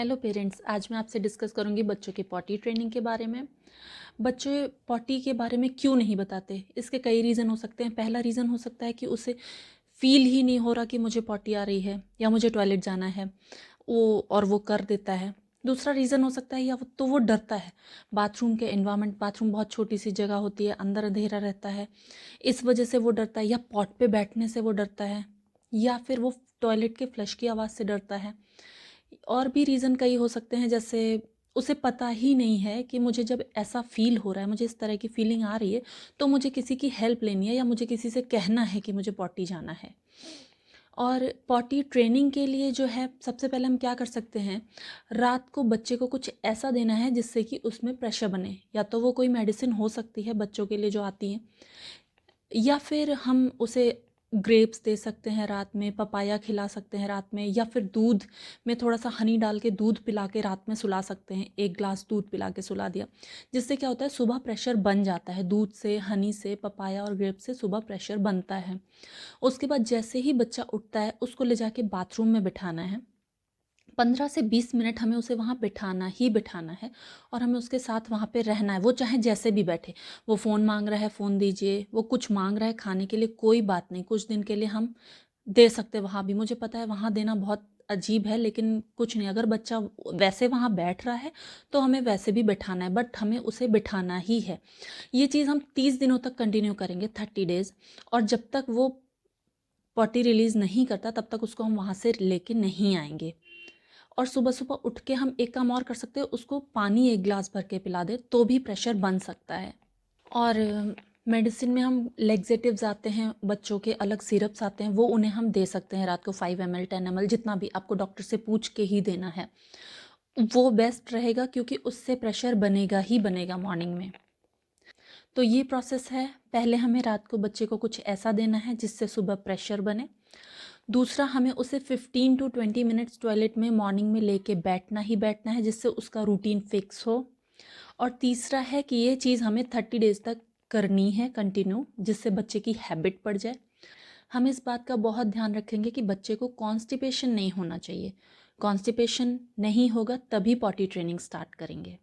Hello parents, आज मैं आपसे डिस्कस करूंगी बच्चों की पॉटी ट्रेनिंग के बारे में। बच्चे पॉटी के बारे में क्यों नहीं बताते, इसके कई रीज़न हो सकते हैं। पहला रीज़न हो सकता है कि उसे फील ही नहीं हो रहा कि मुझे पॉटी आ रही है या मुझे टॉयलेट जाना है, वो कर देता है। दूसरा रीज़न हो सकता है तो वो डरता है। बाथरूम के एनवायरनमेंट, बाथरूम बहुत छोटी सी जगह होती है, अंदर अंधेरा रहता है, इस वजह से वो डरता है। या पॉट पे बैठने से वो डरता है, या फिर वो टॉयलेट के फ्लश की आवाज़ से डरता है। और भी रीज़न कई हो सकते हैं, जैसे उसे पता ही नहीं है कि मुझे जब ऐसा फील हो रहा है, मुझे इस तरह की फीलिंग आ रही है, तो मुझे किसी की हेल्प लेनी है या मुझे किसी से कहना है कि मुझे पॉटी जाना है। और पॉटी ट्रेनिंग के लिए जो है, सबसे पहले हम क्या कर सकते हैं, रात को बच्चे को कुछ ऐसा देना है जिससे कि उसमें प्रेशर बने। या तो वो कोई मेडिसिन हो सकती है बच्चों के लिए जो आती है, या फिर हम उसे ग्रेप्स दे सकते हैं रात में, पपाया खिला सकते हैं रात में, या फिर दूध में थोड़ा सा हनी डाल के दूध पिला के रात में सुला सकते हैं। 1 ग्लास दूध पिला के सुला दिया, जिससे क्या होता है, सुबह प्रेशर बन जाता है। दूध से, हनी से, पपाया और ग्रेप्स से सुबह प्रेशर बनता है। उसके बाद जैसे ही बच्चा उठता है, उसको ले जाके बाथरूम में बिठाना है। 15 से 20 मिनट हमें उसे वहाँ बिठाना ही बिठाना है, और हमें उसके साथ वहाँ पे रहना है। वो चाहे जैसे भी बैठे, वो फ़ोन मांग रहा है फ़ोन दीजिए, वो कुछ मांग रहा है खाने के लिए, कोई बात नहीं, कुछ दिन के लिए हम दे सकते हैं वहाँ भी। मुझे पता है वहाँ देना बहुत अजीब है, लेकिन कुछ नहीं, अगर बच्चा वैसे वहाँ बैठ रहा है तो हमें वैसे भी बिठाना है, बट हमें उसे बिठाना ही है। ये चीज़ हम 30 दिनों तक कंटिन्यू करेंगे, 30 डेज़। और जब तक वो पॉटी रिलीज़ नहीं करता, तब तक उसको हम वहाँ से लेके नहीं आएंगे। और सुबह सुबह उठ के हम एक काम और कर सकते हैं, उसको पानी 1 ग्लास भर के पिला दें, तो भी प्रेशर बन सकता है। और मेडिसिन में हम लेग्जेटिव्स आते हैं, बच्चों के अलग सिरप्स आते हैं, वो उन्हें हम दे सकते हैं रात को 5 ml 10 ml, जितना भी आपको डॉक्टर से पूछ के ही देना है, वो बेस्ट रहेगा, क्योंकि उससे प्रेशर बनेगा ही बनेगा मॉर्निंग में। तो ये प्रोसेस है। पहले हमें रात को बच्चे को कुछ ऐसा देना है जिससे सुबह प्रेशर बने। दूसरा, हमें उसे 15 to 20 मिनट्स टॉयलेट में मॉर्निंग में लेके बैठना ही बैठना है, जिससे उसका रूटीन फिक्स हो। और तीसरा है कि ये चीज़ हमें 30 डेज़ तक करनी है कंटिन्यू, जिससे बच्चे की हैबिट पड़ जाए। हम इस बात का बहुत ध्यान रखेंगे कि बच्चे को कॉन्स्टिपेशन नहीं होना चाहिए। कॉन्स्टिपेशन नहीं होगा तभी पॉटी ट्रेनिंग स्टार्ट करेंगे।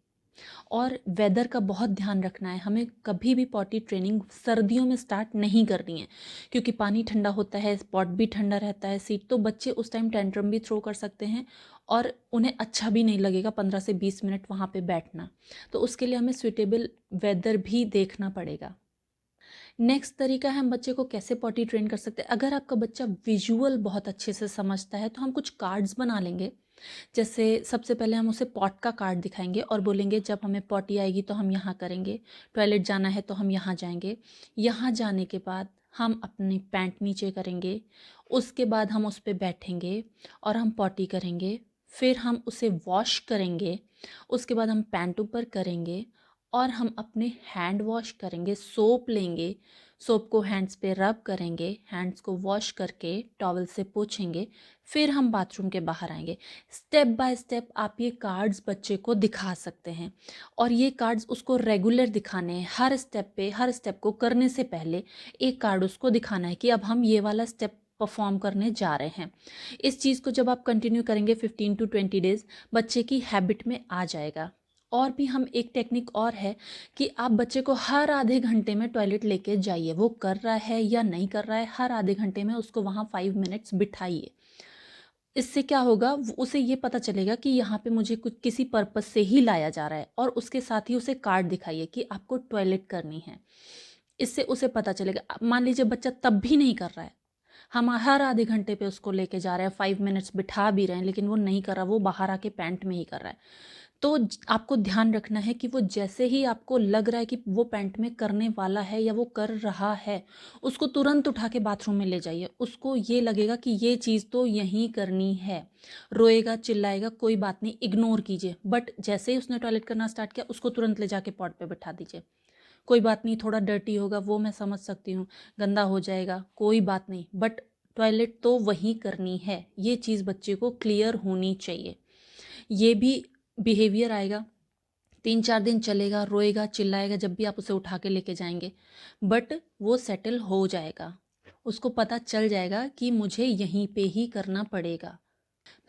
और वेदर का बहुत ध्यान रखना है, हमें कभी भी पॉटी ट्रेनिंग सर्दियों में स्टार्ट नहीं करनी है, क्योंकि पानी ठंडा होता है, स्पॉट भी ठंडा रहता है, सीट, तो बच्चे उस टाइम टेंट्रम भी थ्रो कर सकते हैं और उन्हें अच्छा भी नहीं लगेगा 15 से 20 मिनट वहाँ पे बैठना। तो उसके लिए हमें सूटेबल वेदर भी देखना पड़ेगा। नेक्स्ट तरीका है, हम बच्चे को कैसे पॉटी ट्रेन कर सकते हैं। अगर आपका बच्चा विजुअल बहुत अच्छे से समझता है, तो हम कुछ कार्ड्स बना लेंगे। जैसे सबसे पहले हम उसे पॉट का कार्ड दिखाएंगे और बोलेंगे जब हमें पॉटी आएगी तो हम यहाँ करेंगे, टॉयलेट जाना है तो हम यहाँ जाएंगे, यहाँ जाने के बाद हम अपनी पैंट नीचे करेंगे, उसके बाद हम उस पर बैठेंगे और हम पॉटी करेंगे, फिर हम उसे वॉश करेंगे, उसके बाद हम पैंट ऊपर करेंगे और हम अपने हैंड वॉश करेंगे, सोप लेंगे, सोप को हैंड्स पे रब करेंगे, हैंड्स को वॉश करके टॉवल से पोंछेंगे, फिर हम बाथरूम के बाहर आएंगे। स्टेप बाय स्टेप आप ये कार्ड्स बच्चे को दिखा सकते हैं, और ये कार्ड्स उसको रेगुलर दिखाने हैं। हर स्टेप पे, हर स्टेप को करने से पहले एक कार्ड उसको दिखाना है कि अब हम ये वाला स्टेप परफॉर्म करने जा रहे हैं। इस चीज़ को जब आप कंटिन्यू करेंगे 15 to 20 डेज़, बच्चे की हैबिट में आ जाएगा। और भी हम एक टेक्निक और है कि आप बच्चे को हर आधे घंटे में टॉयलेट लेके जाइए, वो कर रहा है या नहीं कर रहा है, हर आधे घंटे में उसको वहाँ 5 मिनट्स बिठाइए। इससे क्या होगा, उसे ये पता चलेगा कि यहाँ पे मुझे कुछ किसी पर्पस से ही लाया जा रहा है, और उसके साथ ही उसे कार्ड दिखाइए कि आपको टॉयलेट करनी है। इससे उसे पता चलेगा। मान लीजिए बच्चा तब भी नहीं कर रहा है, हम हर आधे घंटे पे उसको लेके जा रहे हैं, 5 मिनट्स बिठा भी रहे हैं, लेकिन वो नहीं कर रहा, वो बाहर आके पैंट में ही कर रहा है, तो आपको ध्यान रखना है कि वो जैसे ही आपको लग रहा है कि वो पैंट में करने वाला है या वो कर रहा है, उसको तुरंत उठा के बाथरूम में ले जाइए। उसको ये लगेगा कि ये चीज़ तो यहीं करनी है, रोएगा चिल्लाएगा कोई बात नहीं, इग्नोर कीजिए, बट जैसे ही उसने टॉयलेट करना स्टार्ट किया, उसको तुरंत ले जाके पॉट पे बिठा दीजिए। कोई बात नहीं, थोड़ा डर्टी होगा, वो मैं समझ सकती हूँ, गंदा हो जाएगा, कोई बात नहीं, बट टॉयलेट तो वहीं करनी है। ये चीज़ बच्चे को क्लियर होनी चाहिए। ये भी बिहेवियर आएगा, 3-4 दिन चलेगा, रोएगा चिल्लाएगा जब भी आप उसे उठा के लेके जाएंगे, बट वो सेटल हो जाएगा। उसको पता चल जाएगा कि मुझे यहीं पे ही करना पड़ेगा।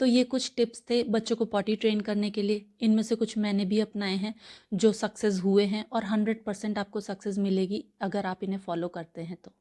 तो ये कुछ टिप्स थे बच्चों को पॉटी ट्रेन करने के लिए। इनमें से कुछ मैंने भी अपनाए हैं जो सक्सेस हुए हैं, और 100% आपको सक्सेस मिलेगी अगर आप इन्हें फॉलो करते हैं तो।